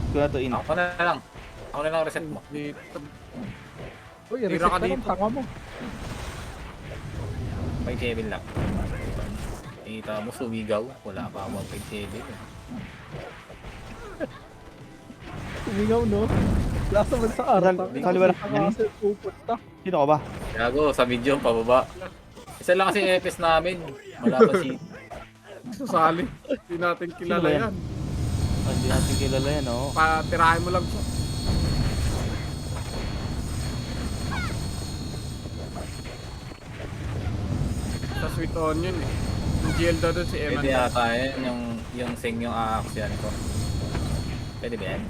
ko na to in. Ako na lang. Ako na lang reset mo. Dito. Uy, Tira reset ka ka lang, dito. tanga mo. May 7 lang. Kita mo sumigaw. Wala pa ako 1.7. Tumingaw, no? Lasa man sa araw. Kaliwa lang. Kasi pupunta. Sino ka ba? Gago, sa video, pababa. Isa lang kasi FS namin. Wala pa si... Susali. Hindi natin kilala Sino ba yan? yan. Hindi natin kilala yan, oh. Patirahin mo lang siya. Sa sweet onion eh. Yung GL daw doon si Eman. Pwede yata yan. Yung sing yung aaksyan ko. Pwede ba yan?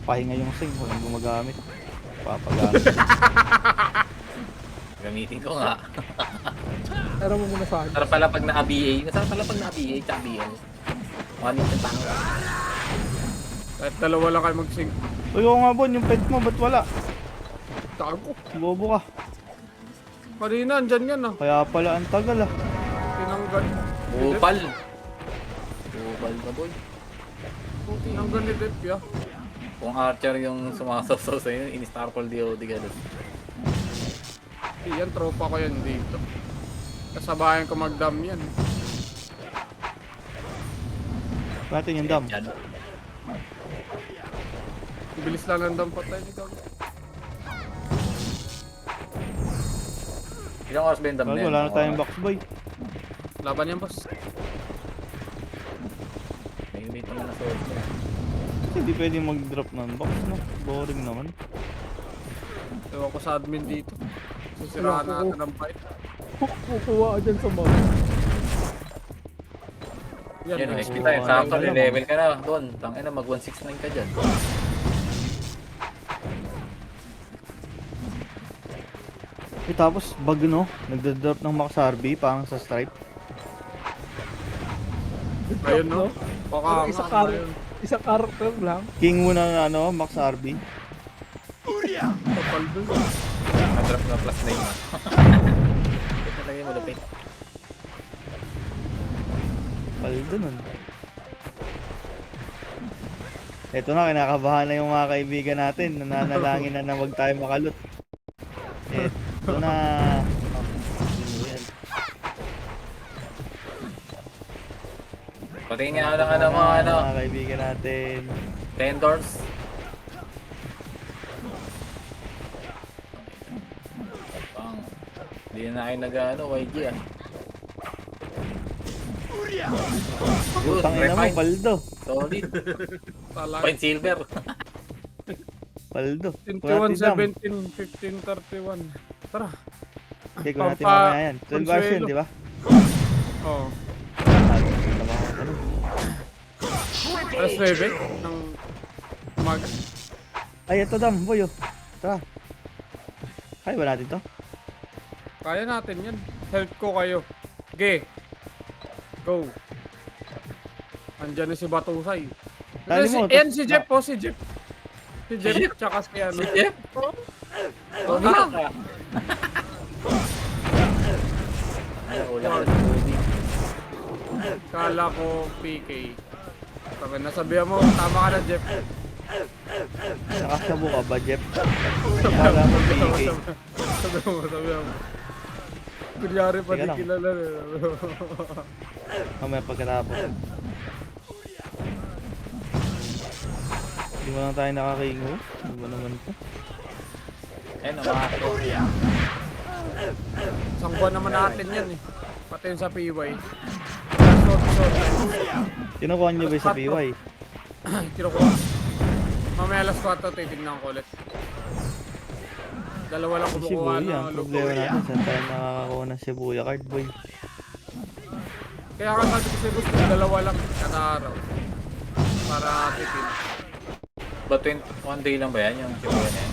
Pahinga yung sing, walang gumagamit. Papagamit. Gamitin ko nga. Pero mo muna sa akin. Sarap pala pag na-ABA. Masarap pala pag na-ABA tsaka BL. Ano yung tango? Kahit dalawa lang kayo mag-sync. Uy, oo nga Bon, yung pet mo, ba't wala? Tago. Bobo ka. Kanina, andyan yan ah. Kaya pala ang tagal ah. Tinanggal. Upal. Upal na boy. Tinanggal ni Dep ya. Kung Archer yung sumasaw-saw sa'yo, in-Starfall DOD ka doon. Yan, tropa ko yan dito. Kasabayan ko mag-dam yan. Natin yung dam. Yan. Bilis lang ng dam patay ni Kag. Ilang oras ba yung dam na yan? Wala na tayong box boy. Laban yan, boss. May mate naman na sword ko. Hindi pwedeng mag-drop ng box, no? Boring naman. Ewan ko sa admin dito. Sisiraan natin ang fight. Kukuha ka dyan sa mall. Yan, XP tayo. Sakto, level ka na doon. Tangina, mag 169 ka dyan. Eh tapos, bag no? Nagda-drop ng Max RB, parang sa Stripe. Ayun no? Baka Isang character lang. King mo ng ano, Max RB. kapal dun. Madrop na plus 9 na. Ito talaga yung malupit. Paldo nun. Ito na, kinakabahan na yung mga kaibigan natin. Nananalangin na wag tayo makalot. Ito na. Patingin nga lang ano mga ano. Mga kaibigan natin. Tendors. Pang. Hindi na kayo nag-ano, YG ah. Good, Tangina mo, refine. paldo. Solid. Talaga. Point silver. Paldo. Kuha 21, natin dam. 17, 15, 31. Tara. Okay, kuha natin Pampa- mamaya yan. 12 hours yun, di ba? Oo. Ano? Alas 9 ng umaga. Ay, ito dam, boy. Oh. Tara. Kaya ba natin to? Kaya natin yan. Help ko kayo. Okay. Go. Andyan na si Batusay. Tali mo, Ayan si Jeff po, si Jeff. Si Jeff, Jeff? tsaka si ano. Si Jeff? Oh, Ah! Ay, ulang ka sa tubig. Kala ko PK. Sabi, nasabihan mo, tama ka na Jeff. Nakasabo ka ba, Jeff? Kala mo PK. Sabihan mo. Kunyari pa Teka di lang. kilala na. Mamaya pagkatapos. Hindi mo lang tayo nakakingo. Ano ba naman ito? Ayun, umakit. Isang buwan naman natin yan eh. Pati yun sa PY. Short. Kinukuha niyo ba sa PY? Kinukuha. Mamaya alas 4 titignan ko ulit. Dalawa lang Shibuya, kumukuha ang ng problema natin. Saan tayo nakakakuha ng Shibuya card, boy? Kaya ka sabi ko gusto ko dalawa lang kada araw. Para titin. Ba 21 day lang ba yan yung Shibuya na yan?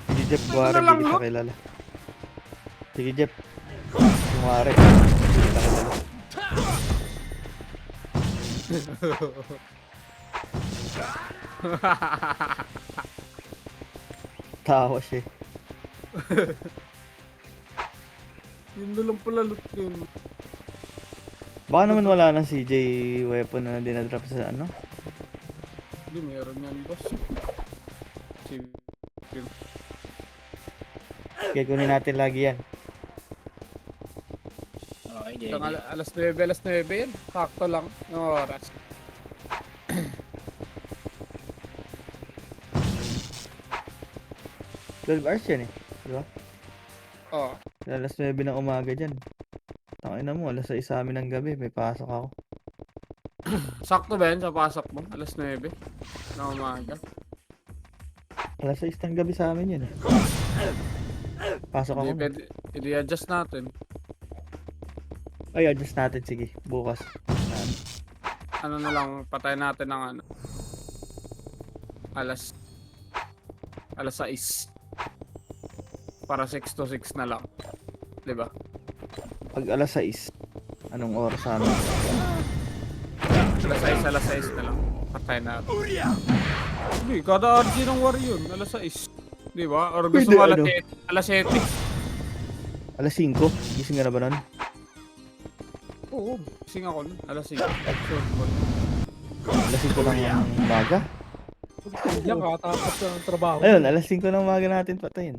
Sige, Jeff, buwari, na lang, hindi no? kita kilala. Sige, Jeff. Buwari, hindi kita kilala. Tawa siya. Yun na lang pala loot yun. Baka naman wala ng CJ weapon na dinadrop sa ano. Hindi, meron yan, boss. Kaya kunin natin lagi yan. Okay, Hanggang JJ. alas 9 yan. Sakto lang ng oras. $12 hours yan eh. Diba? Oo. Alas 9 ng umaga dyan. Tangina mo, alas 6 sa amin ng gabi. May pasok ako. Sakto ba yan sa pasok mo? Alas 9 na umaga. Alas 6 ng gabi sa amin yun eh. Pasok ako. Hindi, pwede. I-adjust natin. Ay, adjust natin. Sige, bukas. Ano na lang, patay natin ng ano. Alas 6. Para 6 to 6 na lang. Diba? Pag alas 6, anong oras sa amin? Alas 6 na lang. Patay natin. Hindi, kada RG ng war yun. Alas 6. Diba? Or gusto Pwede, mo ano? alas 7? Alas 5? Gising ka na ba nun? Oo, gising ako nun. Alas 6. Sure, boy. Alas 5 ng umaga? Yan, katapos ng trabaho. Ayun, alas 5 ng umaga natin patayin.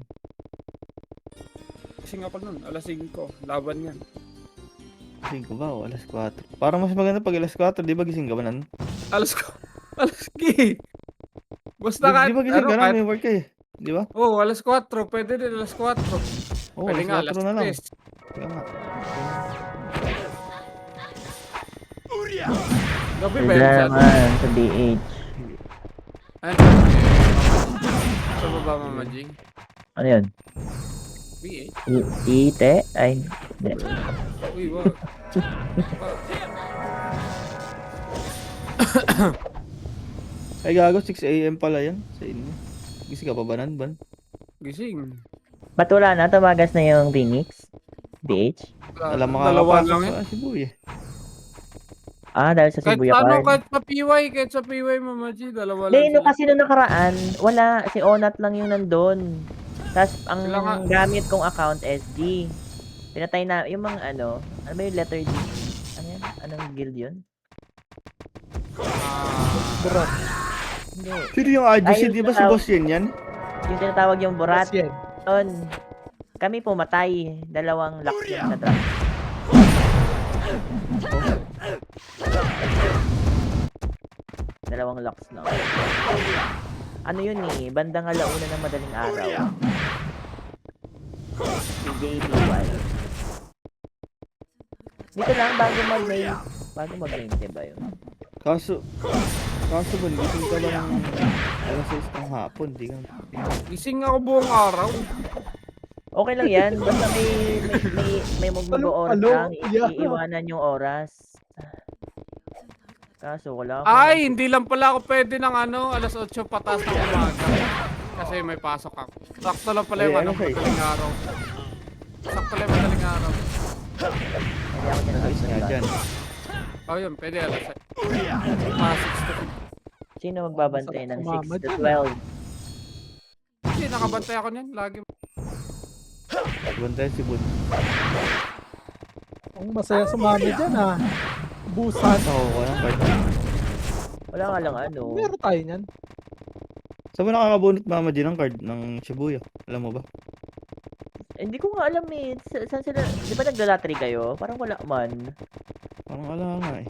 Gising ako nun. Alas 5. Laban yan. 5 ba o alas 4? Parang mas maganda pag alas 4, di ba gising ka ba nun? Alas G. Basta Di, kahit, di ba gising ka nun? kahit, May work ka eh. Di ba? alas 4. Pwede din, alas 4. Oo, Pwede nga, alas alas 4 na lang. 3. Kaya nga. Gabi ba yun sa Kailangan sa DH. ano? Sa baba, Mama G? Ano yun? BH? Ite? Ay, hindi. Uy, wag. Ay gago, 6 AM pala yan sa inyo. Gising ka pa ba nun, Ban? Gising. Ba't wala na? Tumagas na yung Phoenix? DH? Alam Dalawa makakapasok lang yan. sa Cebu eh. Ah, dahil sa Kahit Shibuya ano, card. kahit sa PY, Mama G, dalawa Hindi, lang no, sila. kasi nung nakaraan, wala. Si Onat lang yung nandun. Tapos, ang Sila nga. gamit kong account, SG. Pinatay na, yung mga ano ba yung letter D? Ano yan? Anong guild yun? Berat. Hindi. Sino yung Adjusi? Ay, Di ba si tao. Boss yan yan? Yung tinatawag yung Borat. Yes, yan. Yun. Kami pumatay. 2 lock yun sa truck. Dalawang locks na. Ano yun eh, bandang alauna ng madaling araw. Si JBY. Dito lang, bago mag-main, diba yun? Kaso Ban, gising ka ba ng alas 6 ng hapon? Di ka. Gising ako buong araw. Okay lang yan, basta may mag-oras Alo, lang, yeah. iiwanan yung oras. Kaso wala Ay, hindi lang pala ako pwede ng ano, alas 8 patas ng umaga. Kasi may pasok ako. Sakto lang pala yung Ay, ano, ano siya eh? madaling araw. Sakto lang yung madaling araw. Hindi ako Ayos nga dyan. Oh, yun, pwede alas 6. Para 6 to 6. Sino magbabantay ng Sumama 6 to dyan. 12? Hindi, nakabantay ako niyan. Lagi. Bantay si Bud. Ang masaya sumama dyan ah. Busan. Ako ko ng card. Wala nga lang ano. Meron tayo niyan. Saan ba nakakabunot Mama G ng card ng Shibuya? Alam mo ba? Hindi ko nga alam eh. Saan sila? Di ba naglalatry kayo? Parang wala man. Parang ala nga eh.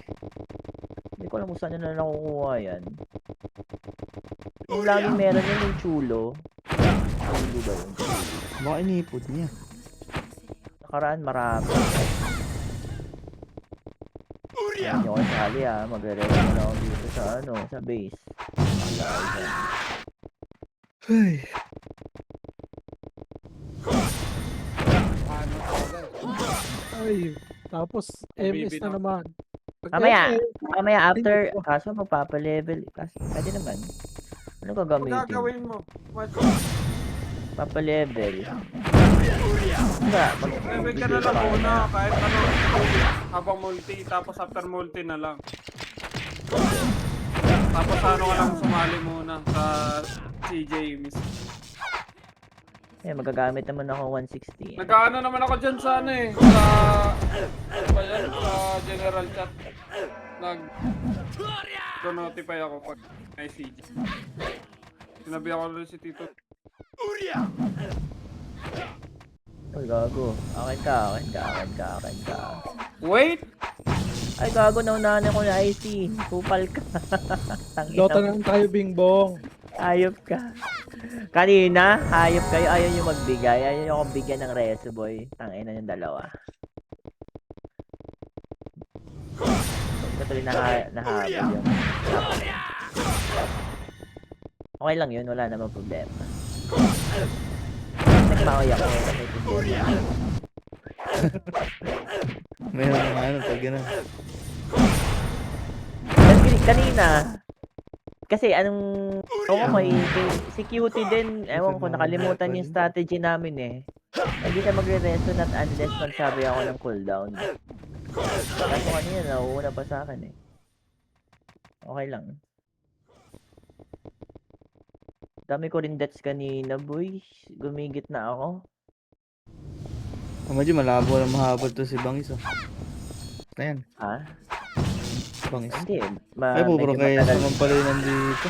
Hindi ko alam kung saan nila nakukuha yan. Yung laging meron yun yung chulo. Chulo ba yun? Baka inipod niya. Nakaraan marami. Hindi ako sali ah. Magre-ready na ako dito sa ano, sa base. Alay dyan. Ay. Ano talaga. Ay, tapos MS na naman. Mamaya after, kaso magpapa-level. Kaso, pwede naman. Ano Ano gagamitin? gagawin mo? What? Papa-level. Diba? Level ka na lang muna. Kahit ano. Habang multi. Tapos after multi na lang. Tapos ano ka lang sumali muna sa CJ mismo. Eh, magagamit naman ako 160. Nagkaano naman ako dyan sa ano eh, sa, ano ba yan? Sa general chat. Nag-notify ako pag may CJ. Sinabi ako rin si Tito. Uy, gago. Akin ka. Wait! Ay, gago, naunahan ako na IC. Kupal ka. Dota Tangina. na lang tayo, Bingbong. Hayop ka. Kanina, hayop kayo. Ayaw nyo magbigay. Ayaw nyo akong bigyan ng reso, boy. Tangina yung dalawa. Ito tuloy nahabol yung... Okay lang yun. Wala namang problema. Nagmaoy ako. May problema. Mayroon nga ano, pag gano'n. Kanina, kasi anong, si Cutie din, ewan ko, nakalimutan yung strategy namin eh. Hindi siya magre-resto not unless magsabi ako ng cooldown. Kaso kanina, nauuna pa sa akin eh. Okay lang. Dami ko rin deaths kanina, boy. Gumigit na ako. Medyo malabo na mahabol to si Bangis oh. Ayan, Ha? Bangis. Hindi. Ay, puro Medyo kayo matagal, naman pala yun nandito.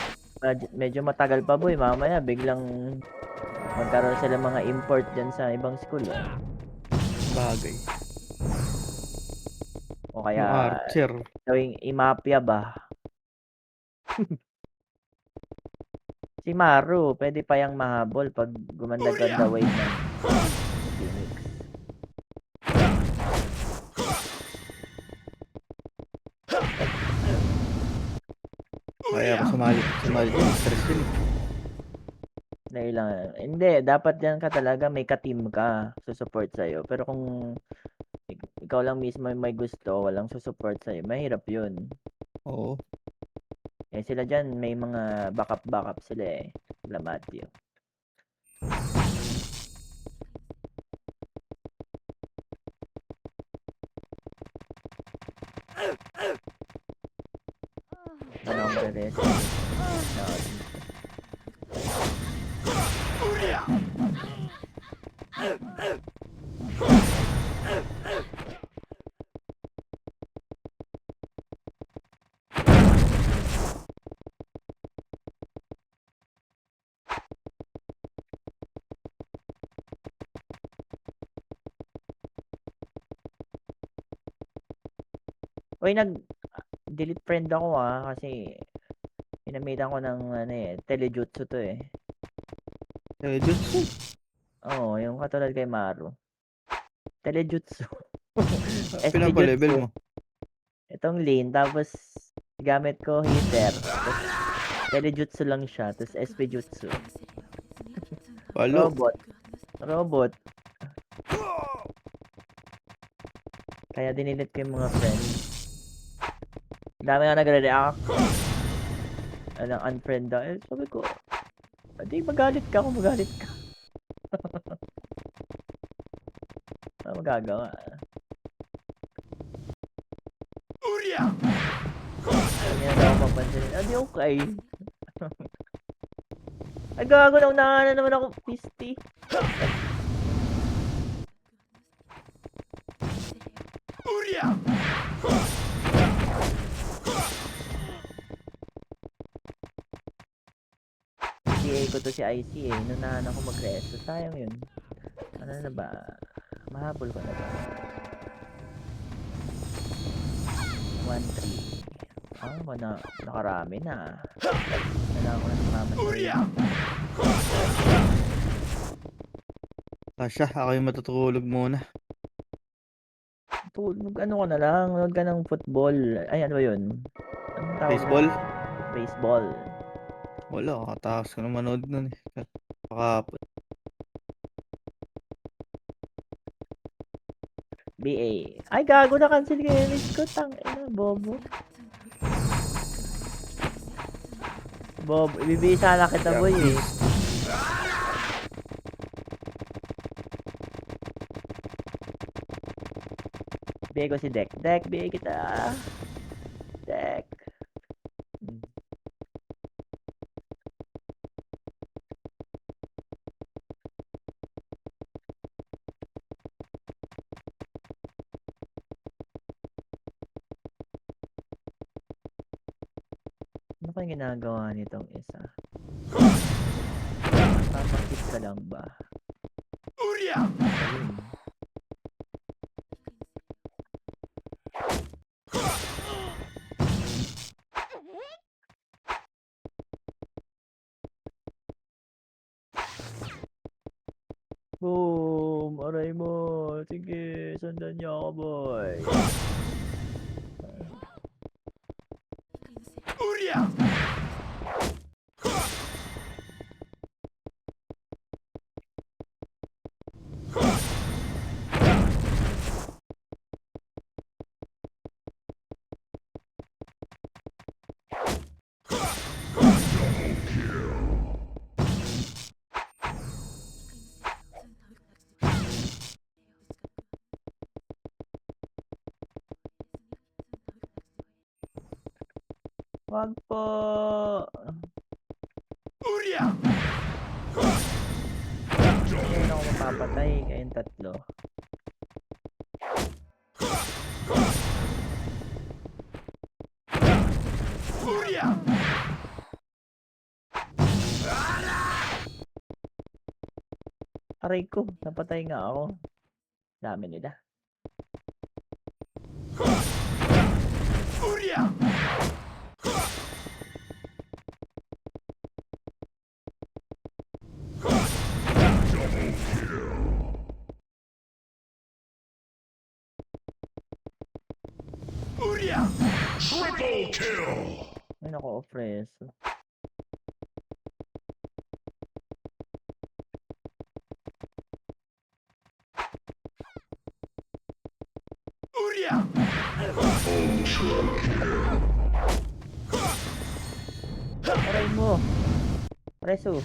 medyo matagal pa, boy. Mamaya, biglang magkaroon sila mga import dyan sa ibang school. Eh. Bagay. O Yung kaya, Archer. gawing imapya ba? Si Maru, pwede pa yang mahabol pag gumanda-ganda wave ng Phoenix. Kaya ako sumali din, stress din. Dahil lang, hindi, dapat yan ka talaga, may ka-team ka, susupport sa'yo. Pero kung ikaw lang mismo may gusto, walang susupport sa'yo, mahirap yun. Oo. Eh sila dyan, may mga backup sila eh. Sila Matthew. Ano ang beres? Uy, delete friend ako kasi pinamitan ko ng ano eh, telejutsu to eh. Jutsu. Oo, yung katulad kay Maru. Telejutsu. Pinapa-level mo. Itong lane, tapos gamit ko heater. Tapos telejutsu lang siya, tapos SP jutsu. Walo. Robot. Kaya dinilit ko yung mga friends. Dami nga nagre-react. Anong unfriend daw. Eh, sabi ko, hindi magalit ka kung magalit ka. Ano magagawa? Hindi na daw mapansin. Hindi okay. Ay gago na unahan na naman ako. Pisty. DA ko to si IC eh. Nunahan ako mag-resto. Sayang yun. Ano na ba? Mahabol ko na ba? 1-3. Nakarami na. Kailangan ko na sumama sa Tasha, ako yung matutulog muna. tulog. Ano ka na lang? Nanood ka ng football. Ay, ano ba yun? Anong tawag Baseball? na? Baseball. Wala, kakatakas ko na manood nun eh. Pakapot. BA. Ay, gago na cancel kayo. Miss ko, tangina, bobo. Bob, ibibisa na kita, boy eh. BA ko si Dek. Dek, BA kita. Dek. kaya ginagawa nitong isa? Papakit ka lang ba? Ayun. Boom! Aray mo! Sige, sundan niyo ako, boy. Wag po! Ngayon ako mapapatay, kayong tatlo. Aray ko, napatay nga ako. Dami nila. Ay, naka-ofreso. Aray mo! Preso!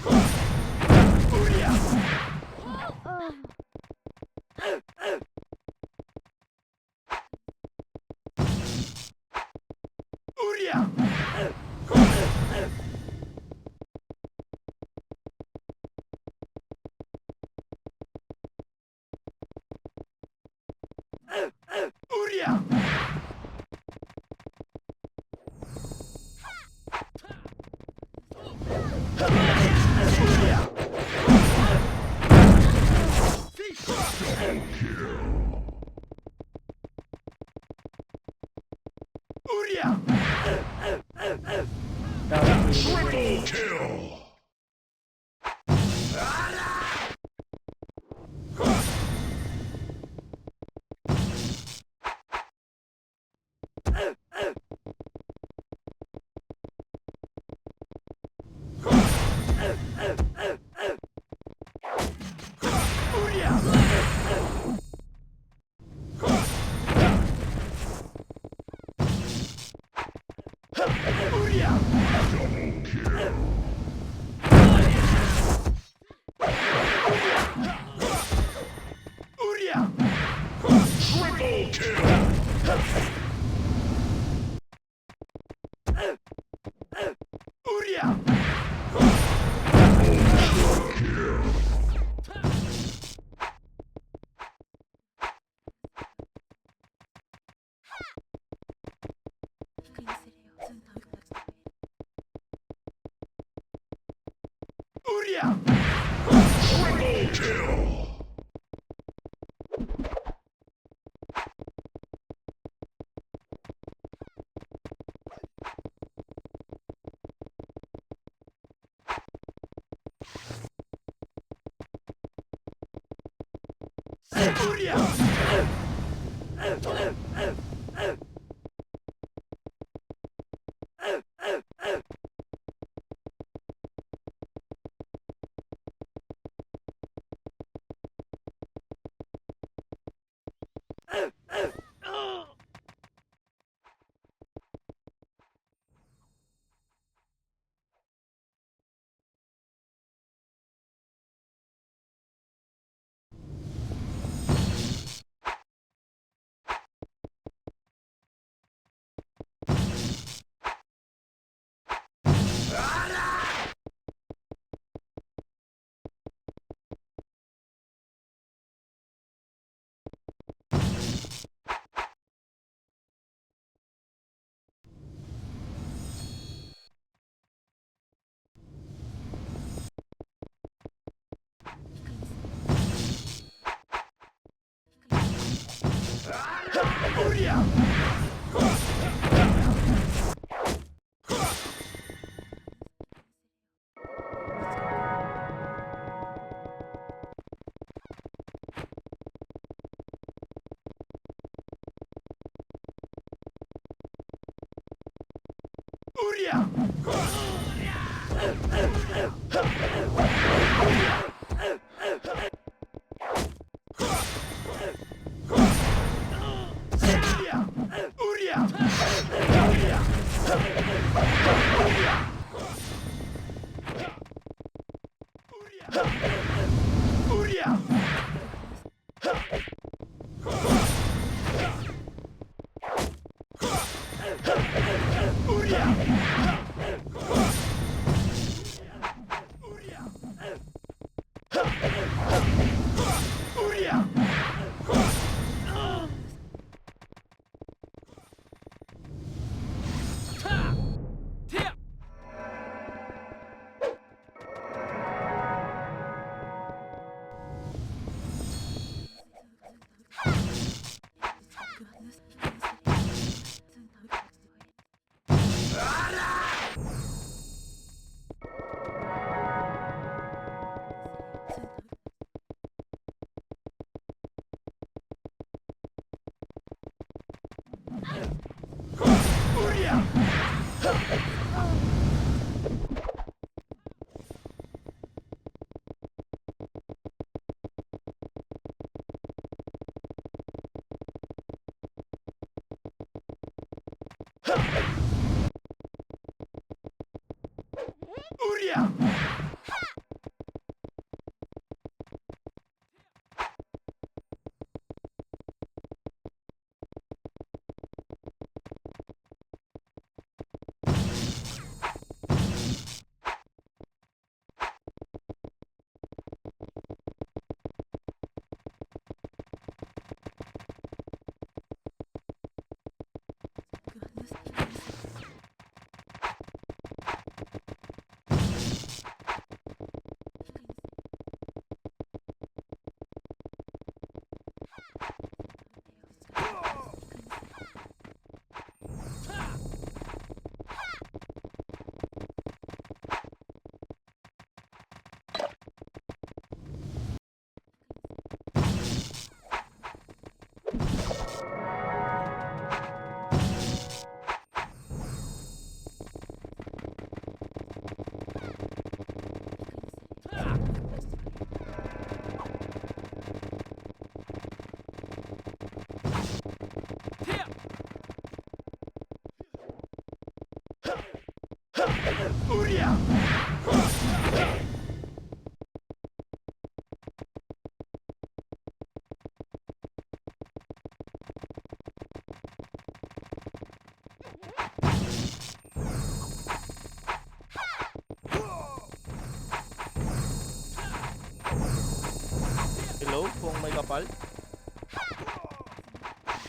Hello, kung may kapal.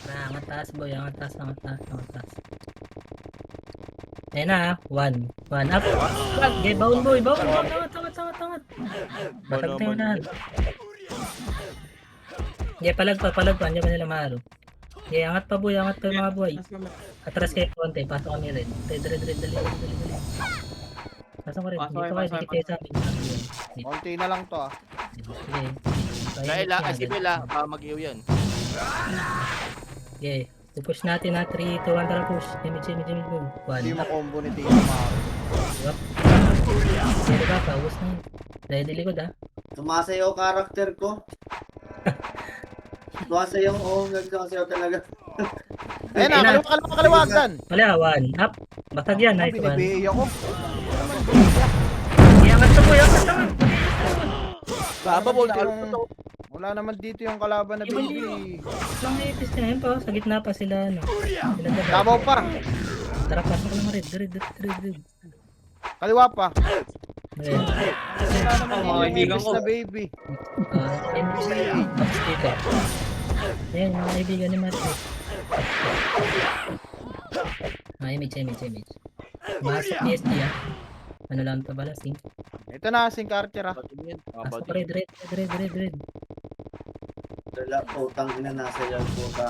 Angat taas boy, angat taas, angat taas, angat taas. Ayan na, one up. Wag, okay, baon boy, baon, angat. Batag na yun na. Okay, palag pa, andiyan pa nila mahalo. Okay, angat pa boy, angat pa mga boy. Atras kayo konti, pasok kami rin. Dali. Pasok ko rin, dito kayo, dikit kayo sa amin. Konti na lang to ah. Sige. Sibila, mag-iw yun. Okay, push natin na 3, 2, 1, tara push. Image, boom. Hindi 1 mo up. combo ni Tino Maro. Yup. Pwede ba? Paubos na yun. Ready likod ha. Sumasayaw karakter ko. Sumasayaw, nagsasayaw talaga. Ayun na, kaliwagan. Wala, 1 up. Batag yan, nice one. Binibigay ako. Iangat to boy, angat. Baba, bolt. Wala naman dito yung kalaban na baby. Lang ipis na yun pa, sa gitna pa sila ano. Dabaw pa. Tara, pasok lang red. Kaliwa pa. Ayan. Wala naman mga kaibigan ko. na baby. MC, box dito. Ayan, mga kaibigan ni Matthew. Image. Masok PSD ah. Ano lang ito pala, sing. Ito na, Sing Archer ah. Pasok red. Wala, putang ina, nasayaw ko ka.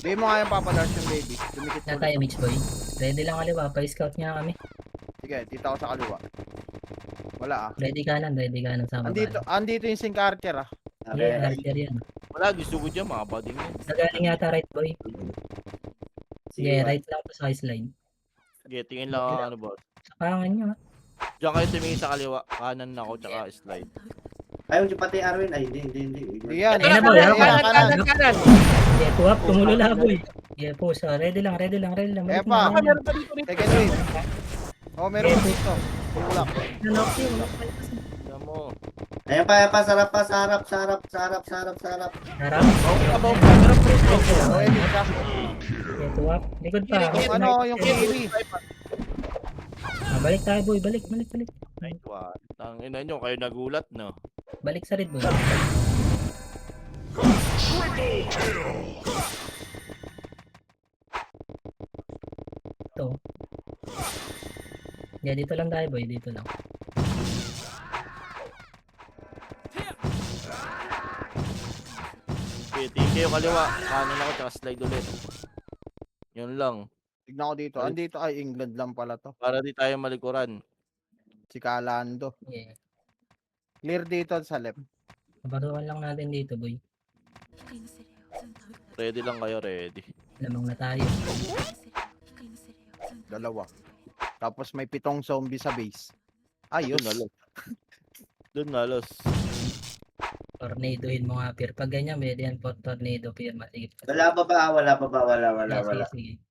Bigay mo nga yung papadars yung baby. Dumikit Na ulit. tayo, Mitch Boy. Ready lang kaliwa. Pa-scout nga kami. Sige, dito ako sa kaliwa. Wala ah. Ready kanan sa baba. Andito yung Sync Archer ah. Yeah, archer yan. Wala, gusto ko dyan, mga bading yan. Nagaling yata right, boy. Sige, right lang to sa slide. Sige, tingin lang ako, ano boss. Sa pangan nyo, ha? Diyan kayo tumingin sa kaliwa, kanan ako, tsaka slide. Ayaw dyan pati Arwin. Ay, hindi. Hindi yan. Ayun na, boy. Kanan. Yeah, tuwap, tumulula, boy. Yeah, po. So, ready lang. Eh Balik pa. na. Meron pa dito. Second wave. Oh, meron pa dito. Tulak. Nanok yun. Tingnan mo. Ayan pa, sarap pa, sa harap. Harap. Abaw pa, meron pa rin. Oh, edit ka. Yeah, tuwap. Likod pa. Yung ano, yung kiwi. Balik tayo, boy. Balik. Wow, tangina nyo, kayo nagulat, no? Balik sa red, boy. Ito. Yeah, dito lang tayo, boy. Dito lang. Okay, tingin kayo kaliwa, kanan ako, tsaka slide ulit. Yun lang, Tignan ko dito. Andito ay England lang pala to. para di tayo malikuran. Si Calando. Yeah. Clear dito sa left. Kabaruan lang natin dito, boy. Ready lang kayo, ready. Lamang na tayo. Dalawa. Tapos may 7 zombie sa base. Ayos. Doon nalos. Doon nalos. Tornadohin mo nga, Pier. Pag ganyan, may yan po, tornado, Pier. Masigit ka. Wala pa ba? Wala. Sige.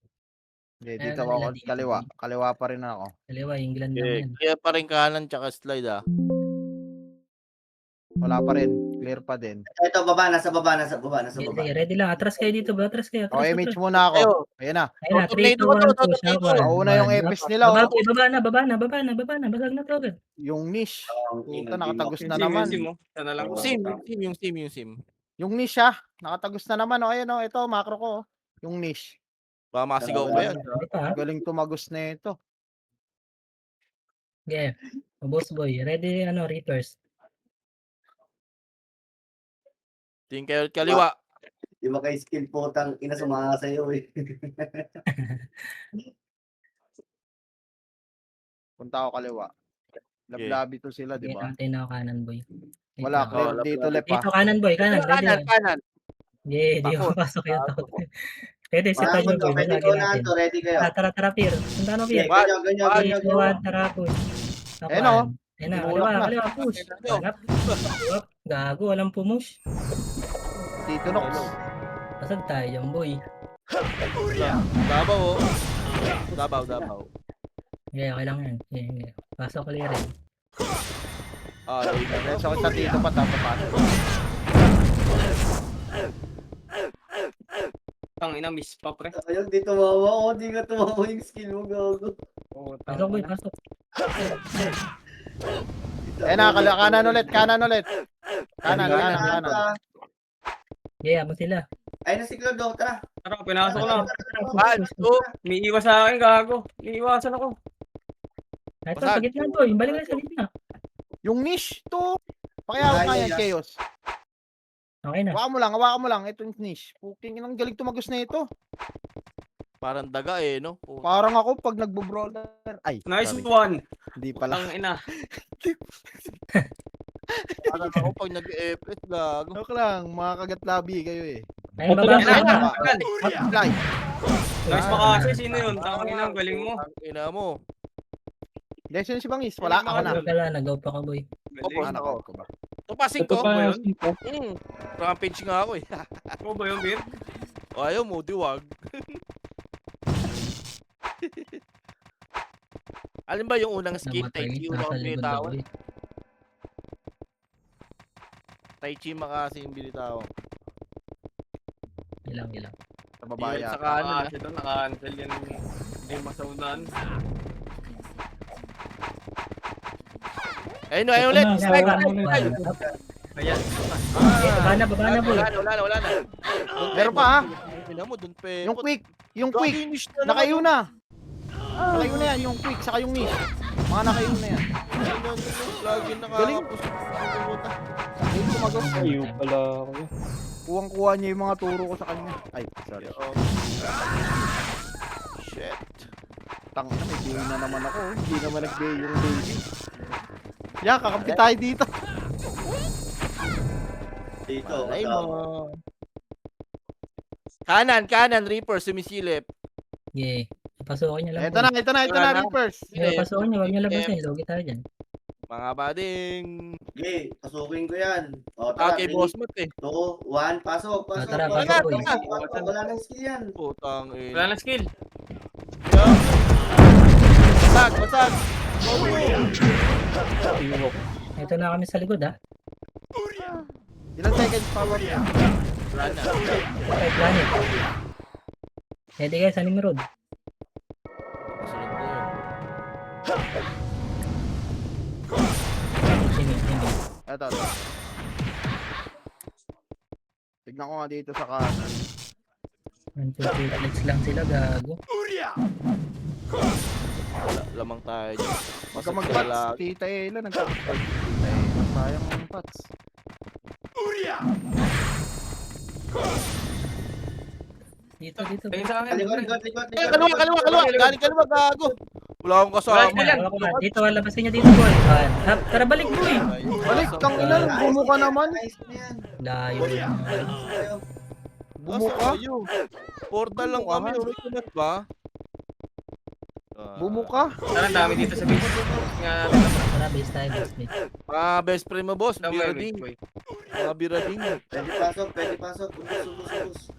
Okay, dito Ano ako nila dito? kaliwa. Kaliwa pa rin ako. Kaliwa, England lang Okay, yan. clear pa rin kanan, tsaka slide, ah. Wala pa rin. Clear pa din. Ito, nasa baba. Sige, ready lang. Atras kayo dito, bro. Atras kayo. Okay, Atras. image muna ako. Ayo, Ayan na. Ayun na, 3, 2, 1, Tornado, push tornado. ako. Mauna yung epis nila. Baba, Oh. boy, baba na. Basag na to agad. Yung niche. Puta, nakatagos na Sim, naman. Sana lang. yung sim. Yung niche ah. Nakatagos na naman. O, ayan o. Ito, macro ko. Oh. Yung niche. Baka masigaw ko yan. Hindi pa, ha? Galing tumagos na ito. Yeah. Boss boy, ready, Reapers. Tingin kayo kaliwa. Di ba kay skill potang ina sumama sa'yo eh. Punta ako kaliwa. Lablabi to sila, di Hindi ba? natin na kanan, boy. Wala, clear Oh, dito left Dito ah. kanan, boy. Kanan, ready lang. Kanan. Yeah, di Takot. ko pasok yung takot. Pwede, sit up Pwede boy. pwede Basagin ko na natin. to, ready kayo. Tara, Pier. Punta na, Pier. Ganyan. 3, 2, 1, tara, push. Ayun, oh. Ayun na, Tumulak na. kaliwa, push. Hanap. Tuwap. Gago, walang pumush. Dito Nox. Pasag tayo dyan, boy. Dabaw, oh. Dabaw. Yeah, okay lang yan. Yeah. Pasok ko rin. Ah, Reso ko sa dito pa tapos. Tang ina, miss pa, pre. Ayun, di tumawa. Di ka tumawa yung skill mo, gago. Pasok, boy, pasok. Eh na, kanan ulit. Kanan. Yeah, mo sila. Ayun na si Claude, tara. Tara, pinasok na. One, two. May iwas sa akin, gago. May iwasan ako. Ito, sa gitna, boy. Balik kayo sa gitna. Yung niche to. Pakiawak nga yan, Chaos. Okay na. Hawakan mo lang. Ito yung niche. Puking ang galing tumagos na ito. Parang daga eh, no? Oh, Parang ako pag nagbo-brawler. Ay, Nice sorry. one. Hindi pala. Tang ina. parang ako pag nag-EFS, gago. Joke lang, mga kagatlabi kayo eh. Ayun, baba. Fly. Nice makasi. Sino yun? Tang ina, ang galing mo. Ang ina mo. Destination si Bangis. Wala, ako na. Wala, nag-go pa ka, boy. Opo, Galing. Ako ba? Tupasing ko. ba yun? Rampage nga ako eh. Ako ba yun, Beer? O ayaw mo, diwag. Alin ba yung unang skill? Tai Chi yung Nasa unang likod binitawan? boy. Tai Chi makasi yung binitawan. Ilang. Sa babaya. Sa kanan. Ah, ito naka-cancel yan. Hindi masaunan. Ayun ulit. Strike. Ayan. Baba na, boy. Wala na. Meron pa ha? Ina mo, dun pe. Yung quick. Nakayo na. Nakayo na yan, yung quick, saka yung niche. Mga nakayo na yan. Lagi Galing. nakakapos. Galing tumagos. Ayaw pala ako. Kuwang-kuha niya yung mga turo ko sa kanya. Ay, sorry. Shit. Tangina, may bay na naman ako. Hindi naman nag-bay yung baby. Yeah, kakampi tayo dito. Dito, Malay kasama. mo. Kanan, Reaper, sumisilip. Yeah. Pasukin niyo lang. Ito na, Reapers. Pasukin niyo, huwag niyo labasin. Logi tayo dyan. Mga bading. Okay, pasukin ko yan. O, tara, Okay, 3, boss mo eh. 2, 1, pasok, pasok. Tara, pasok, pasok, boy. pasok. Wala nang skill yan. Putang Wala ina. na skill. Basag. Ito na kami sa likod, ha. Ilang seconds power niya? Wala na. Okay, planet. Ready guys, sa Nimrod. Kasunod na yun. Sini. Ito. Tignan ko nga dito sa kanan. 1, 2, 3. Let's lang sila, gago. Lamang tayo dyan. Huwag ka Basag sila mag-pats. lang. Tita Ella, nagpapats. Tita Ella, sayang ang pats. Dito. Tingin sa akin. Likod. Kaliwa. Galing kaliwa, gago. Wala akong kasama. Dito, labasin niyo dito, boy. Tara, balik, boy. Balik, tangina, bumo ka naman. Nice na yan. Layo yan. Tayo. Bumo ka. Portal lang Bumo ka, kami. ha? Ulit kunat ba? Bumo ka. Tara, ang dami dito sa base. Nga natin naman. Tara, base tayo, base. Mga best friend mo, boss. Tama, Birading. Mga birading. Pwede pasok. Ubus.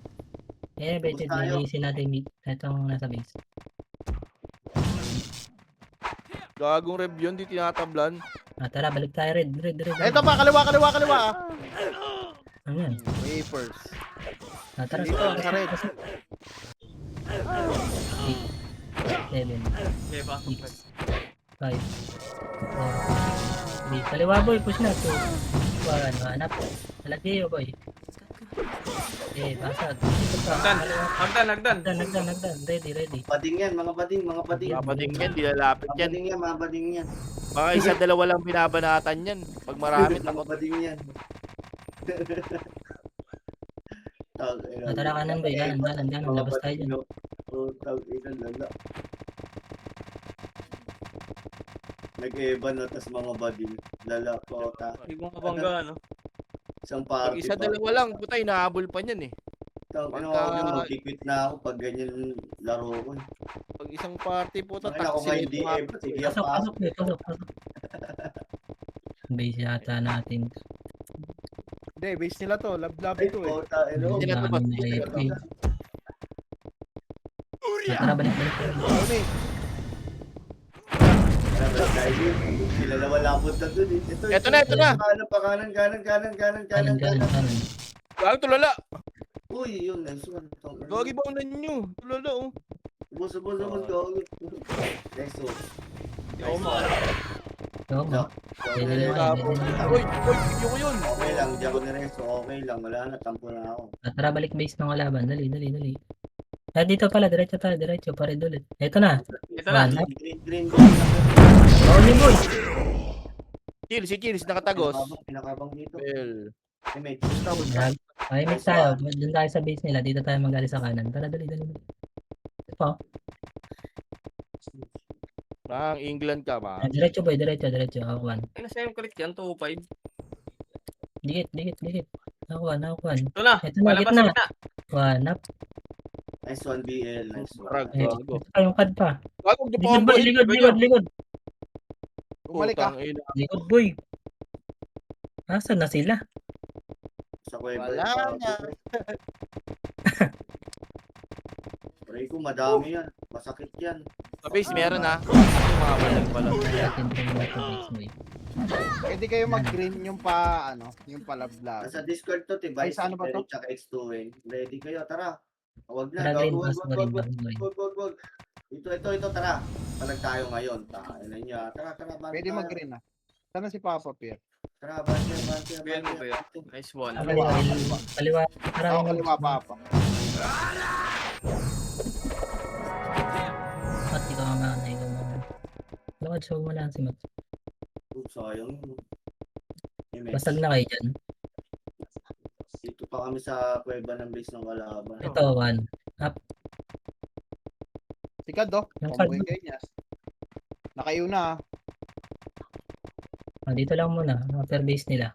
Eh, better nilisin natin itong nasa base. Gagong rev yun, di tinatablan. Tara, balik tayo, red. Ito pa, kaliwa. Ano yan? Wafers. Tara, Dito, sa red. 8, 7, Okay, pasok. 5, 4, 3. Kaliwa, boy. Push na. 2, 1. Hanap. Alagyo, boy. Eh, basag. Dito pa. Hagdan. Nagdan. Ready. Bading yan, mga bading. Mga bading yan, di lalapit yan. Mga bading yan. Mga isa, dalawa lang binabanatan yan. Pag marami, Mga bading yan. Tara, kanan, boy. Kanan. Labas tayo dyan. Lala. Nag-eban na, tas mga bading. Lala, kota. Hindi ko mabangga, no? Isang Pag party isa, dalawa lang, putay, nahabol pa niyan eh. Magkikit na ako pag ganyan laro ko. Pag isang party po, Bakit ako ngayon DM? Sige, Pasok. Base yata natin. Hindi, base nila to. Lab Ay, ito eh. kota, hello. Hindi na to, Tara, balik. Sila na wala punta dun eh. Eto na. Kanan. Kanan. Gago, tulala. Uy, yun, nice one. Gagi ba unan nyo? Tulala, oh. Bus, gagi. Nice one. Oo mo. Uy, video ko yun. Okay lang, di ako nireso. Okay lang, wala na, tampo na ako. Tara, balik base ng kalaban. Dali. Dito pala, diretso pa rin ulit. Ito na. Ito na. Green. Only boy. Si Kills, nakatagos. Pinakabang dito. Well, Image. Ay, mix tayo. Doon tayo sa base nila. Dito tayo mag-ali sa kanan. Tara, dali. Ito pa. ang England ka ba? Diretso boy, diretso. Ako 1. Ay, nasa yung click yan, 2-5. Dikit. Ako 1. Ito na. Ito na, Palabas gitna. na. 1 up. Nice one, BL. Nice one. Rag, Ito gago. pa yung pad pa. Gago, di pa Likod ang boy, boy. likod. Bumalik ka. Putang ina. Likod boy. Nasaan na sila? Sa kuweba. Wala na. Pray ko, madami yan. Masakit yan. Sa base, meron ha. Yung mga balag pala. Atin pa yung base boy. Pwede kayo mag-green yung pa, yung palablab. Nasa Discord to, Ay, Device, sa ano ba to? tsaka X2 eh. Ready kayo, tara. Huwag na, Tara, green, wag. pass mo rin ba boy? Wag. Ito, tara. Palag tayo ngayon. Tara. Bante Pwede tayo. mag-green ah. Sana si Papa Pierre. Tara, bante. Bien, kuya. Nice one. Kaliwa. Tara, Ako kaliwa Papa. Mat, ikaw ang nanay ko. Lakad, show mo lang si Mat. Oops, sayang yun. Basag na kayo dyan. Dito pa kami sa kuweba ng base ng kalaban. Ito, 1. Up. Sikad do. Yung Pambuhin card. kayo niya. Nakaiuna ah. Dito lang muna. Upper base nila.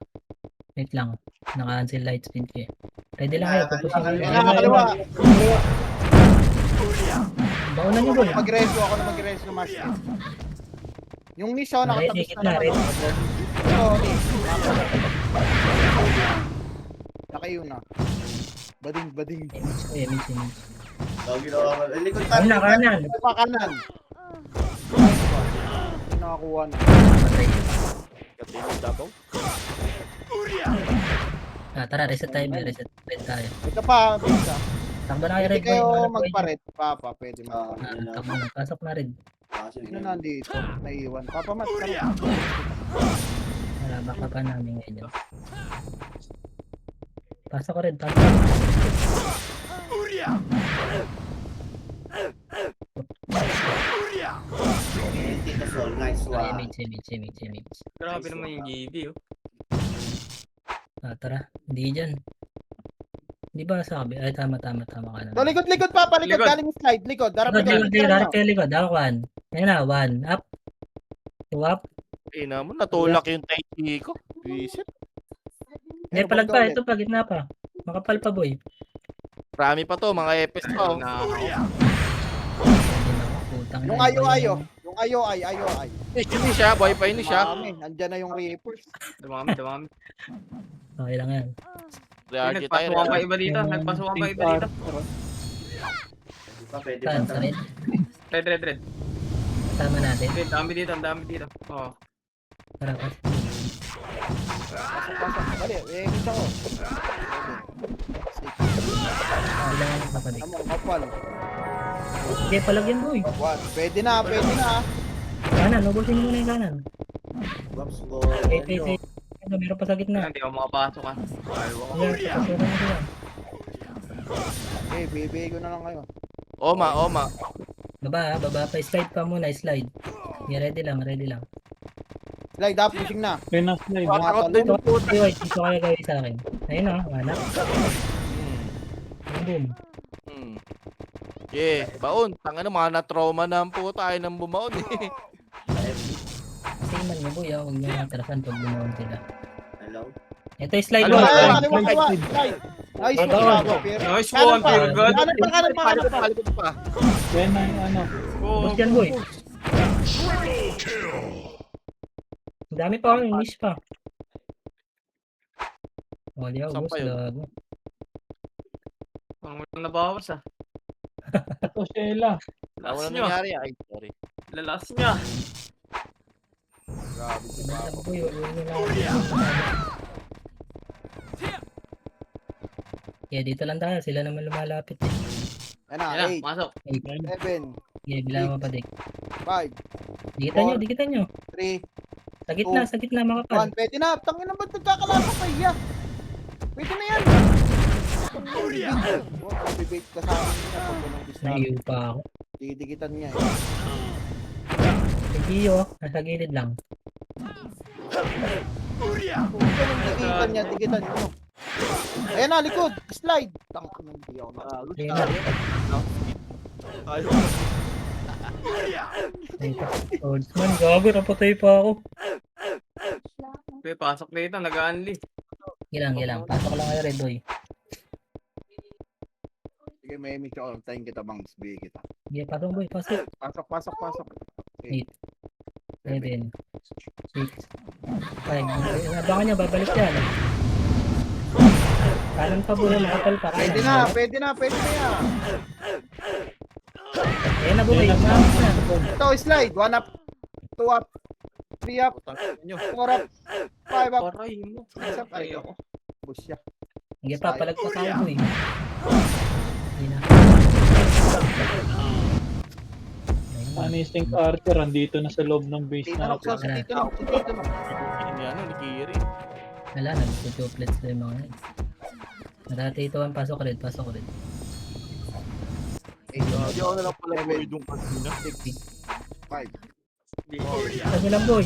Wait lang. Naka-cancel light speed ko eh. Ready lang kayo. Pupusin ko. Yan na, kaliwa. Baunan niyo boy. Mag-reso ako na mag-reso ng master. Yung niche oh, Ready, nakatabis gitna, na ready. Oo, niche. Nakaiuna. Bading. Image ko, image. So, ginawa ko. Likod tayo. Kanan, kanan. Pa kanan. Nakakuha na. Katingin dabaw. Tara, reset tayo. Reset tayo. Ito pa, bisa. Takbo na kayo, Hindi red boy. kayo Mga boy. magparet. Papa, pwede mo. Takbo na. Pasok na red. Sino nandito? Naiwan. Papa, mat. Tara. Wala, baka pa namin ngayon. Pasok ko red. Pasok. Tita Sol, nice one. Image. Grabe naman yung GD, oh. Tara. Hindi dyan. Hindi ba sabi? Ay, tama ka na. So, likod, Papa. Likod. Likod. Galing slide. Likod. Darap Likod, darap kayo likod. Ako, 1. Ngayon na, 1. Up. 2 up. Ina mo, natulak yung tai chi ko. Visit. Hindi, palag pa. Ito pa, gitna pa. Makapal pa, boy. Marami pa to, mga epes pa. Oh. Yung ayo. Yung ayo. Ini siya, boy pa ini siya. Mami, andyan na yung Reapers. Dumami. Okay lang yan. Reargy tayo. Nagpasukan pa iba dito. Di ba, pwede Saan? pa Sa red? Red. Kasama natin. Red, dami dito. Oh. Tara, pas. Pasok. Dali, bisa ko. Hindi lang ako papadik. Among kapal. Hindi, palag yan, boy. Pwede na. Kanan, ubusin mo muna yung kanan. Babs ko. Wait. Ito, meron pa sa gitna. Hindi ako makapasok, ha. Ayaw ako. Ayan, pasukan mo sila. Bibigay ko na lang kayo. Oma. Baba pa. Slide pa muna, slide. Yeah, ready lang. Slide up, pushing na. Takot din yung puta. Okay, wait. Dito kayo gawin sa akin. Ayun na, wala. Boom. Yeah, baon. Tanga na, mga na-trauma na ang puta. Ayaw nang bumaon eh. Kasi man niyo, boy. Huwag niyo matarasan pag bumawan sila. Hello? Ito yung slide Ano? mo. Kaliwa. Slide. Nice one, Papa. Nice Kanan one, pa. very good. Kanan pa. Palikot pa. Boss yan, boy. Ang dami pa ako, miss pa. Wali ako, Saan boss. pa yun? Gago. Parang walang nabawas, ah. Lalas Wala nyo. nangyari. Ay, sorry. Lalas niya. Grabe si Ang Papa. boy, huwag niyo na. Yeah, dito lang tayo. Sila naman lumalapit eh. Yan na, Yan na, pasok. 8, 7, Yeah, bilang mo pa dik. 5, Dikitan nyo. 3, Sa gitna makapal. 1. Pwede na. Tangin na ba't nagkakalasa pa iya? Pwede na yan. Bibig ka sa akin niya pag walang disturb. Naiyo pa ako. Dikitan niya eh. Si Gio, nasa gilid lang. Dikitan niya. Ayan na, likod. Slide. Tangka ng hindi ako na. Ayun na. Swordsman, gago, napatay pa ako. Okay, pasok dito. Nag-unli. Gilang. Pasok lang kayo, Red Boy. Sige, may image ako. Tayin kita bang sabihin kita. Sige, pasok boy, pasok. Pasok. 7, 6, 5. Abangan nyo, babalik yan. Kanan pa boy, makapal pa. Pwede na yan. Ayan na boy, Ito, slide. 1 up, 2 up, 3 up, 4 up, 5 up, Aray mo. 6 up. Ay, ako. bus siya. Sige pa, palagpas ako boy. Hindi na. Instinct Archer, andito na sa loob ng base Dito na, natin. dito na. Yan, ni Kiri. Wala, nag-duplets na yung mga yan. Dati ito ang pasok red. Hindi ako na lang pala yung kanina. 5. Sabi lang boy.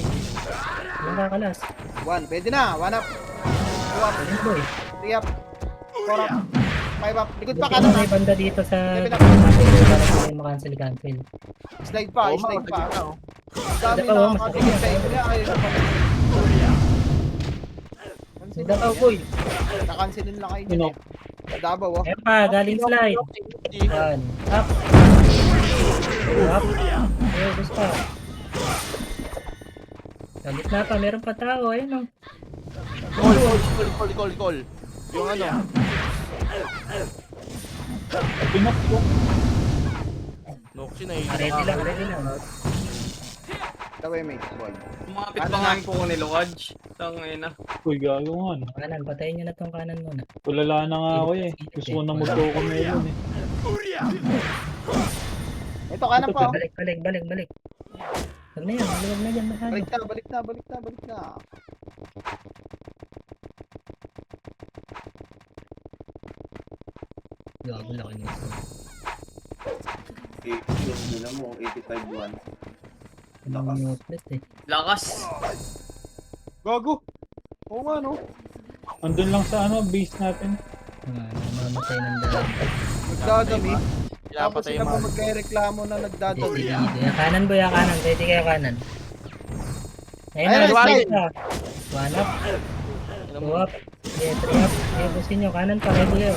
Yung kakalas. 1, pwede na. 1 up, 2 up, Sabi boy. 3 up, 4 up. 5 up. Likod pa Buti kanan na na. may banda dito sa Level up. para hindi makancel. Slide pa, Oo, slide pa. masakit na, oh. Ang dami Oo, na nakatigil sa inyo niya. Ayun na pa. Sida pa, boy. Nakansilin lang kayo niya. Dabaw, oh. Ayan pa, galing slide. 1. Up. 2 up. Okay, gusto. Galit na pa, meron pa tao. Ayun o. Call. Yung ano. Noxy na Ready lang. Taway, mate. Boy. Lumapit pa nga yung kuko ni Lodge. Tangina. Uy, gago nga. No. Kanan, patayin nyo na tong kanan muna. Tulala na nga ako eh. Gusto ko na magtoko ngayon eh. Ito, kanan pa, oh. Balik. Huwag na yan, maluwag na dyan. Masyado. Balik na. Gago laki niya. Yung nila mo, 85-1. Useless eh. Lakas. Gago. Oo nga, no? Andun lang sa ano, base natin. Namamatay ng dalawa. Nagdadami. Tapos Pinapatay sila yung pa mga. magre-reklamo na nagdadami. Yung kanan boy, yung kanan. Ready kayo kanan. Ayun Ayun, na, slide. slide na. 1 up. 2 up. Yeah, 3 up. Okay, busin nyo. Kanan pa, ready kayo.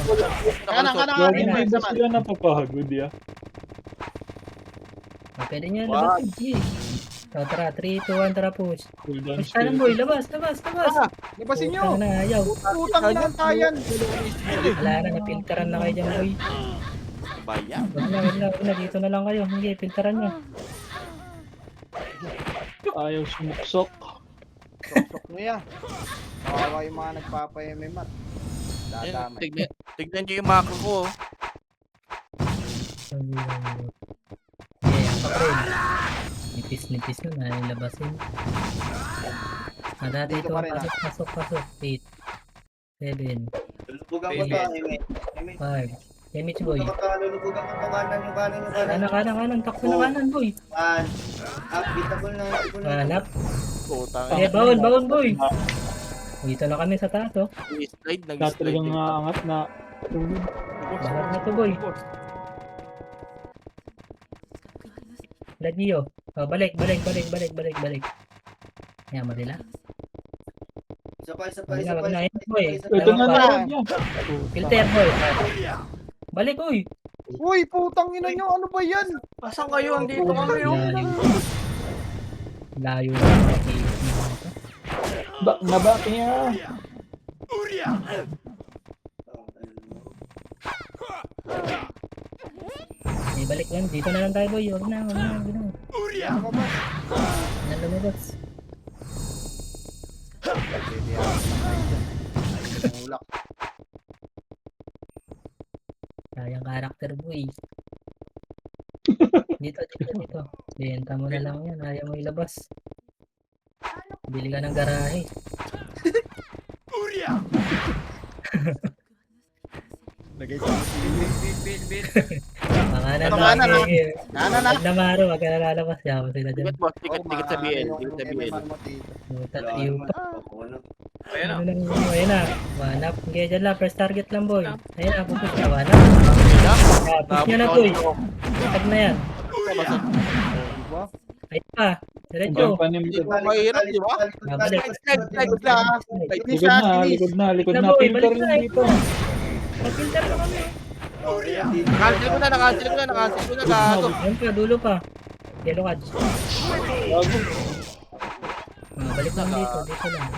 Kanan. Gago, hindi ba sila napapagod ya? Pwede nyo labas. G. So, tara, 3, 2, 1, tara push. Cooldown Push kanan boy, labas. Labasin nyo. Putang na, ayaw. Putang na ang tayan. Wala na, napilteran na kayo dyan boy. Bayan. Wag na, dito na lang kayo. Hindi, filteran nyo. Ayaw sumuksok. Sok mo yan. Kawawa yung mga nagpapa-MMat. Dadamay. Tignan nyo yung mako ko. Oh. Okay, ang kapal. Nipis na, nalabasin. Dati Dito ito, pa rin, pasok. 8, 7, Lulubugan ko to, Emit. 5. Damage boy. Lulubugan ko to kanan. Kanan, takbo na kanan boy. One. Up, bitable na. Hanap. Putang. Okay, baon boy. Dito na kami sa taas oh. Slide, Na talagang angat na. Bahar na to boy. Lagyo. Oh, balik. Yan, madila. Isa pa. Wag na, yan, boy. Ito na lang yan. Filter boy. Balik oy. Uy, putang ina nyo. Ano ba yan? Asan kayo? Andito kami oh. Layo. Nabaki niya. May balik lang. Dito na lang tayo boy. Wag na. Gano'n. Ano ba? Yan lumabas. Pwede yan. Mulak. Sayang karakter boy. Dito. Benta mo na lang yan. Ayaw mo ilabas. Bili ka ng garahe. Lagay sa Bit. Pangalan Ito, na. kanan, ah. Kanan na. Wag na maro. Wag ka na lalabas. Yaman sila dyan. Tigat boss, tigat sa BL. Tigat sa BL. Mutat iyo pa. Ayan na. Ayun na. Wanap. Hindi dyan lang. First target lang boy. Ayun na. Pupush na. Wanap. Push nyo na boy. Tag na yan. Ayun pa. Diretso. Hanggang panim Hindi ko. mo mahirap, di ba? Babalik. Likod na. Na, boy, Filter balik na, lang dito. Mag-filter na kami. Nakancel ko na, gago. Ayun pa. Dulo pa. Yellow cards. Gago. Balik lang dito. Dito lang.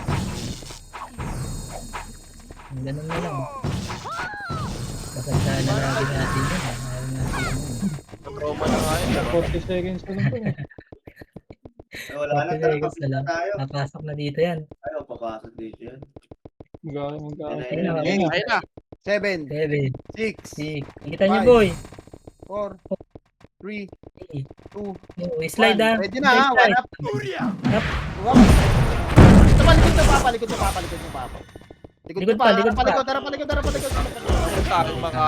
Ganun na lang. Kasagsahan na lagi natin yun. Ayaw natin yun. Trauma na nga yun. 40 seconds pa lang. Wala na, Okay, tara, gusto lang. tayo. Napasok na dito yan. Ayaw, papasok dito yan. Ayun na. Ayun Ayun na. 7, 7, 6, 6. Kita niyo boy. 4, 3, 2, Yung slide ah. Ready na ha, Slide. one up. Ito pa, likod na papa. Likod pa. Tara, palikod. Tanging mga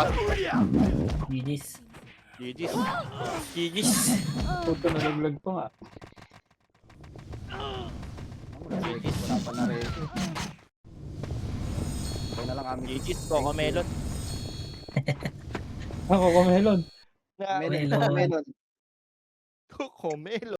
GG's. GG's. Puto na naglag pa nga. Wala pa na rin. na lang kami. GG's, Coco Melon. Ako, Melon. Melon. Coco Melon.